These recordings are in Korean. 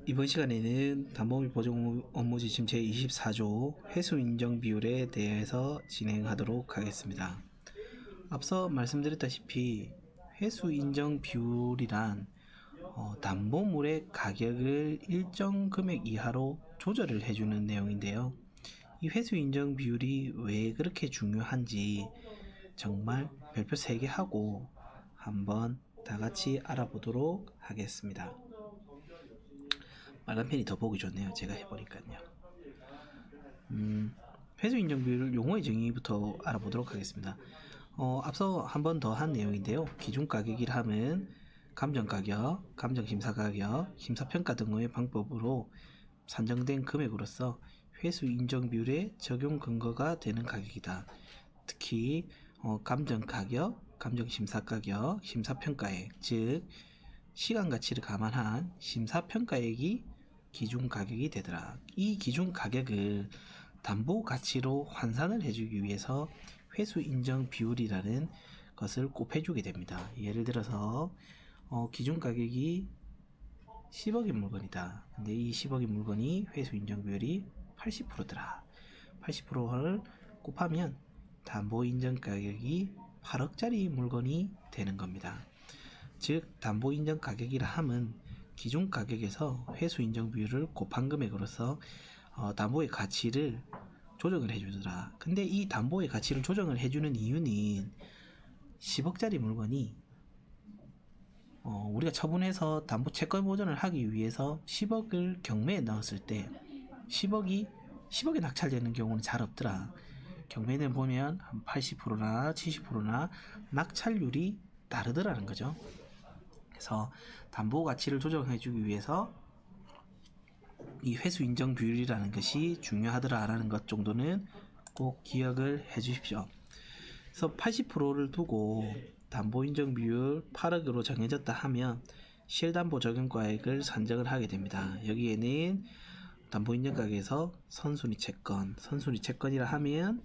이번 시간에는 담보 및 보증 업무 지침 제24조 회수 인정 비율에 대해서 진행하도록 하겠습니다. 앞서 말씀드렸다시피 회수 인정 비율이란 담보물의 가격을 일정 금액 이하로 조절을 해주는 내용인데요. 이 회수 인정 비율이 왜 그렇게 중요한지 정말 별표 3개 하고 한번 다 같이 알아보도록 하겠습니다. 빨간 펜이 더 보기 좋네요. 제가 해보니까요. 회수 인정 비율 용어의 정의부터 알아보도록 하겠습니다. 앞서 한 번 더 한 내용인데요. 기준 가격이라 함은 감정가격, 감정심사가격, 심사평가 등의 방법으로 산정된 금액으로서 회수 인정 비율의 적용 근거가 되는 가격이다. 특히 감정가격, 감정심사가격, 심사평가액, 즉 시간가치를 감안한 심사평가액이 기준 가격이 되더라. 이 기준 가격을 담보 가치로 환산을 해주기 위해서 회수 인정 비율이라는 것을 곱해주게 됩니다. 예를 들어서 기준 가격이 10억인 물건이다. 근데 이 10억인 물건이 회수 인정 비율이 80%더라. 80%를 곱하면 담보 인정 가격이 8억짜리 물건이 되는 겁니다. 즉 담보 인정 가격이라 함은 기준 가격에서 회수 인정 비율을 곱한 금액으로서 담보의 가치를 조정을 해주더라. 근데 이 담보의 가치를 조정을 해주는 이유는 10억짜리 물건이 우리가 처분해서 담보 채권 보전을 하기 위해서 10억을 경매에 넣었을 때 10억에 낙찰되는 경우는 잘 없더라. 경매는 보면 한 80%나 70%나 낙찰률이 다르더라는 거죠. 그래서 담보 가치를 조정해주기 위해서 이 회수 인정 비율이라는 것이 중요하더라라는 것 정도는 꼭 기억을 해 주십시오. 그래서 80%를 두고 담보 인정 비율 8억으로 정해졌다 하면 실담보 적용가액을 산정을 하게 됩니다. 여기에는 담보 인정 가격에서 선순위 채권이라 하면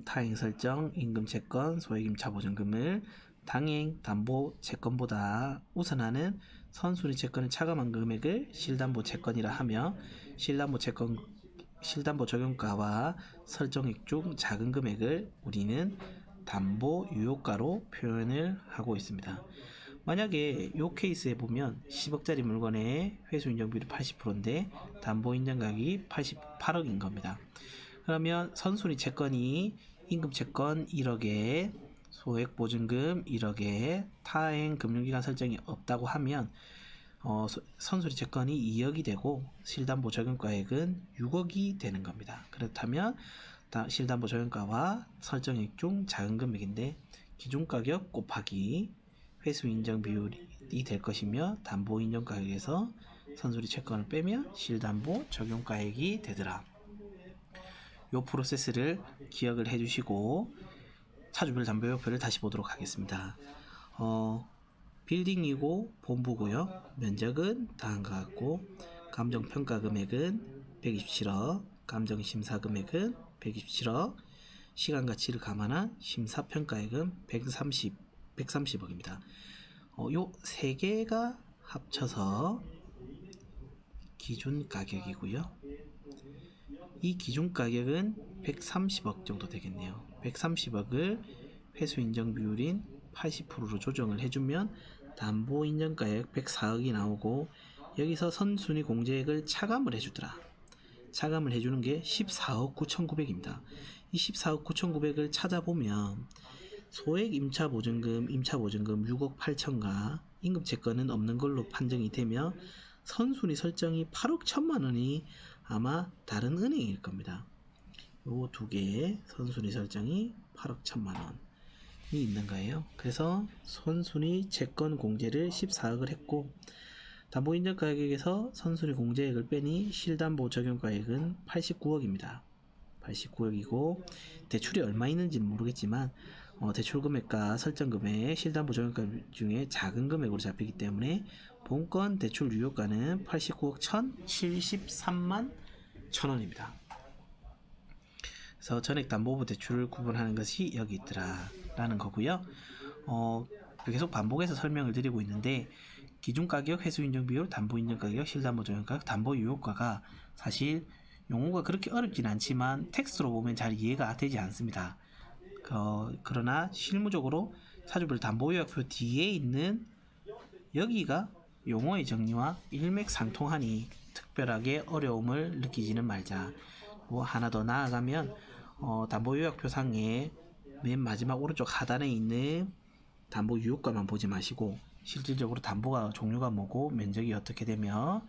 타행 설정, 임금 채권, 소액 임차 보증금을 당행 담보 채권보다 우선하는 선순위 채권을 차감한 금액을 실담보 채권이라 하며 실담보 적용가와 설정액 중 작은 금액을 우리는 담보 유효가로 표현을 하고 있습니다. 만약에 이 케이스에 보면 10억짜리 물건의 회수 인정 비율이 80%인데 담보 인정 가격이 88억인 겁니다. 그러면 선순위 채권이 임금 채권 1억에 소액 보증금 1억에 타행 금융기간 설정이 없다고 하면 선순위 채권이 2억이 되고 실담보 적용가액은 6억이 되는 겁니다. 그렇다면 실담보 적용가와 설정액 중 작은 금액인데 기준가격 곱하기 회수 인정 비율이 될 것이며 담보 인정 가격에서 선순위 채권을 빼면 실담보 적용가액이 되더라. 이 프로세스를 기억을 해주시고 차주별 담보요표를 다시 보도록 하겠습니다. 빌딩이고 본부고요. 면적은 다음과 같고 감정평가 금액은 127억, 감정심사 금액은 127억, 시간가치를 감안한 심사평가액은 130억입니다. 요 세 개가 합쳐서 기준 가격이고요. 이 기준 가격은 130억 정도 되겠네요. 130억을 회수 인정 비율인 80%로 조정을 해주면 담보 인정가액 104억이 나오고 여기서 선순위 공제액을 차감을 해주더라. 차감을 해주는 게 14억 9,900입니다. 이 14억 9,900을 찾아보면 소액 임차 보증금 6억 8천과 임금 채권은 없는 걸로 판정이 되며 선순위 설정이 8억 1천만 원이 아마 다른 은행일 겁니다. 요 두 개의 선순위 설정이 8억 1천만 원이 있는 거예요. 그래서 선순위 채권 공제를 14억을 했고 담보 인정 가격에서 선순위 공제액을 빼니 실담보 적용가액은 89억입니다. 89억이고 대출이 얼마 있는지는 모르겠지만 대출 금액과 설정 금액, 실담보 적용가 중에 작은 금액으로 잡히기 때문에 본건 대출 유효가는 89억 1,073만 1,000원입니다. 그래서 전액담보부 대출을 구분하는 것이 여기 있더라 라는 거고요. 계속 반복해서 설명을 드리고 있는데 기준가격, 회수인정비율, 담보인정가격, 실담보조정가격, 담보유효가가 사실 용어가 그렇게 어렵진 않지만 텍스트로 보면 잘 이해가 되지 않습니다. 그러나 실무적으로 사주별 담보요약표 뒤에 있는 여기가 용어의 정리와 일맥상통하니 특별하게 어려움을 느끼지는 말자. 뭐 하나 더 나아가면 담보요약표상에 맨 마지막 오른쪽 하단에 있는 담보유효가만 보지 마시고 실질적으로 담보가 종류가 뭐고 면적이 어떻게 되며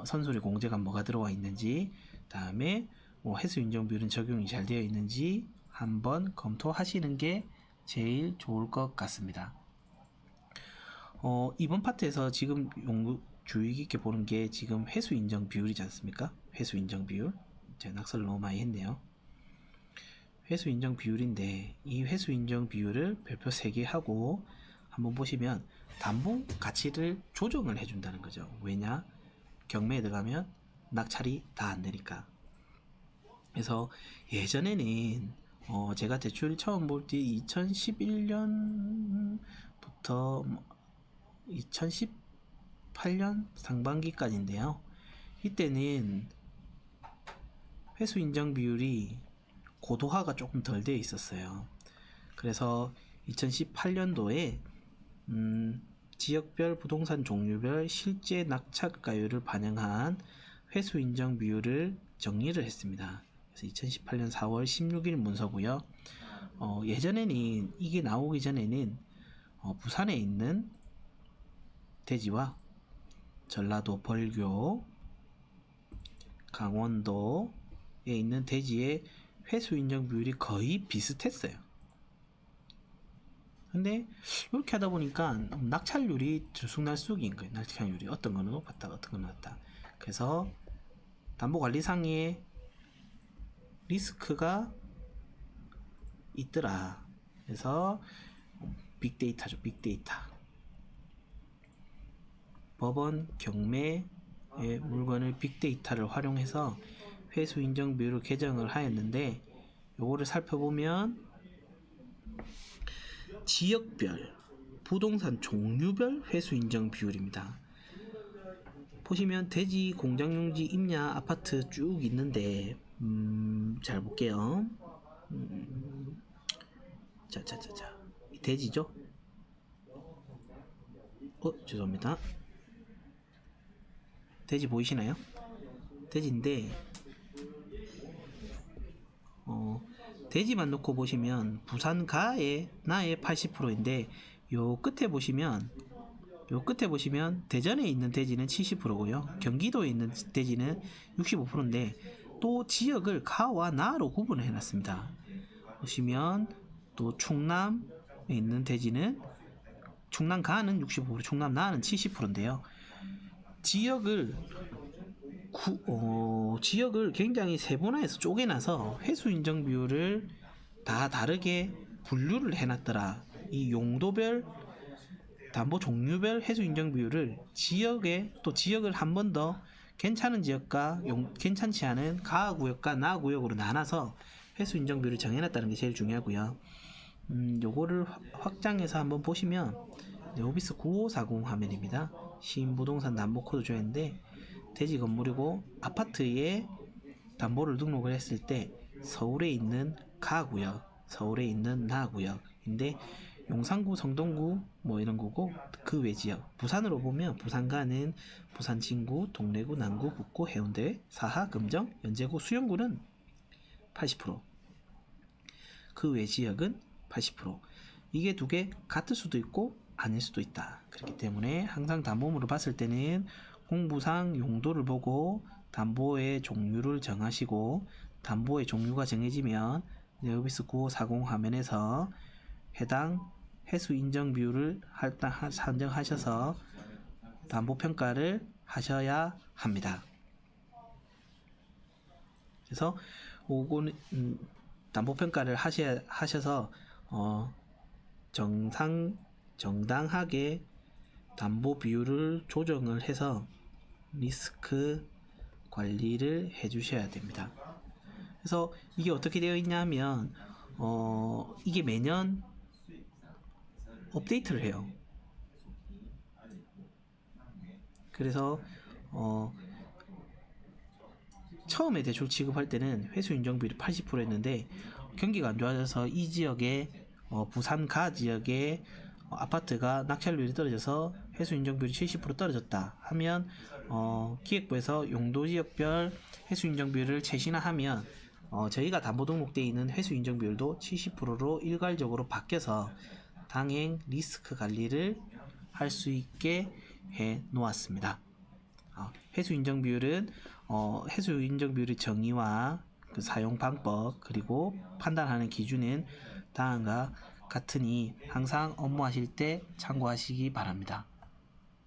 선수리 공제가 뭐가 들어와 있는지, 다음에 해수인정비율은 적용이 잘 되어 있는지 한번 검토하시는 게 제일 좋을 것 같습니다. 이번 파트에서 지금 주의 깊게 보는 게 지금 회수인정 비율이지 않습니까? 회수인정 비율. 제가 낙서를 너무 많이 했네요. 회수인정 비율인데 이 회수인정 비율을 별표 3개 하고 한번 보시면 담보 가치를 조정을 해준다는 거죠. 왜냐? 경매에 들어가면 낙찰이 다 안 되니까. 그래서 예전에는 제가 대출 처음 볼 때 2011년부터 2018년 상반기까지인데요. 이때는 회수 인정 비율이 고도화가 조금 덜 되어 있었어요. 그래서 2018년도에 지역별 부동산 종류별 실제 낙찰가율을 반영한 회수 인정 비율을 정리를 했습니다. 그래서 2018년 4월 16일 문서고요. 예전에는 이게 나오기 전에는 부산에 있는 대지와 전라도 벌교, 강원도에 있는 대지의 회수 인정 비율이 거의 비슷했어요. 근데 이렇게 하다 보니까 낙찰률이 들쑥날쑥인 거예요. 낙찰률이 어떤 거는 높았다, 어떤 거는 낮다. 그래서 담보관리상의 리스크가 있더라. 그래서 빅데이터죠, 빅데이터. 법원, 경매의 물건을 빅데이터를 활용해서 회수 인정 비율을 개정을 하였는데, 요거를 살펴보면 지역별, 부동산 종류별 회수 인정 비율입니다. 보시면 대지, 공장용지, 임야, 아파트 쭉 있는데 잘 볼게요. 자자자자, 대지죠? 죄송합니다. 대지 보이시나요? 대지인데 대지만 놓고 보시면 부산가의 나의 80%인데 요 끝에 보시면 대전에 있는 대지는 70%고요. 경기도에 있는 대지는 65%인데 또 지역을 가와 나로 구분을 해놨습니다. 보시면 또 충남에 있는 대지는 충남가는 65%, 충남나는 70%인데요. 지역을 굉장히 세분화해서 쪼개놔서 회수 인정 비율을 다 다르게 분류를 해놨더라. 이 용도별, 담보 종류별 회수 인정 비율을 지역을 한 번 더 괜찮은 지역과 괜찮지 않은 가구역과 나구역으로 나눠서 회수 인정 비율을 정해놨다는 게 제일 중요하고요. 요거를 확장해서 한번 보시면 네오비스 9540 화면입니다. 신부동산 담보 코드 조회인데 대지 건물이고 아파트에 담보를 등록을 했을 때 서울에 있는 가구역, 서울에 있는 나구역인데 용산구, 성동구 뭐 이런 거고, 그 외 지역 부산으로 보면 부산가는 부산 진구, 동래구, 남구, 북구, 해운대, 사하, 금정, 연제구, 수영구는 80%, 그 외 지역은 80%. 이게 두 개 같을 수도 있고 아닐 수도 있다. 그렇기 때문에 항상 담보물을 봤을 때는 공부상 용도를 보고 담보의 종류를 정하시고, 담보의 종류가 정해지면 네오비스 9540 화면에서 해당 회수 인정 비율을 산정하셔서 담보 평가를 하셔야 합니다. 그래서 오고는 담보 평가를 하셔서 정당하게 담보 비율을 조정을 해서 리스크 관리를 해주셔야 됩니다. 그래서 이게 어떻게 되어 있냐 하면 이게 매년 업데이트를 해요. 그래서 처음에 대출 취급할 때는 회수 인정비율이 80%였는데 경기가 안 좋아져서 이 지역에 부산 가 지역에 아파트가 낙찰률이 떨어져서 회수 인정비율이 70% 떨어졌다 하면 기획부에서 용도 지역별 회수 인정비율을 최신화하면 저희가 담보 등록되어 있는 회수 인정비율도 70%로 일괄적으로 바뀌어서 당행 리스크 관리를 할 수 있게 해 놓았습니다. 회수 인정 비율은 회수 인정 비율의 정의와 그 사용 방법 그리고 판단하는 기준은 다음과 같으니 항상 업무하실 때 참고하시기 바랍니다.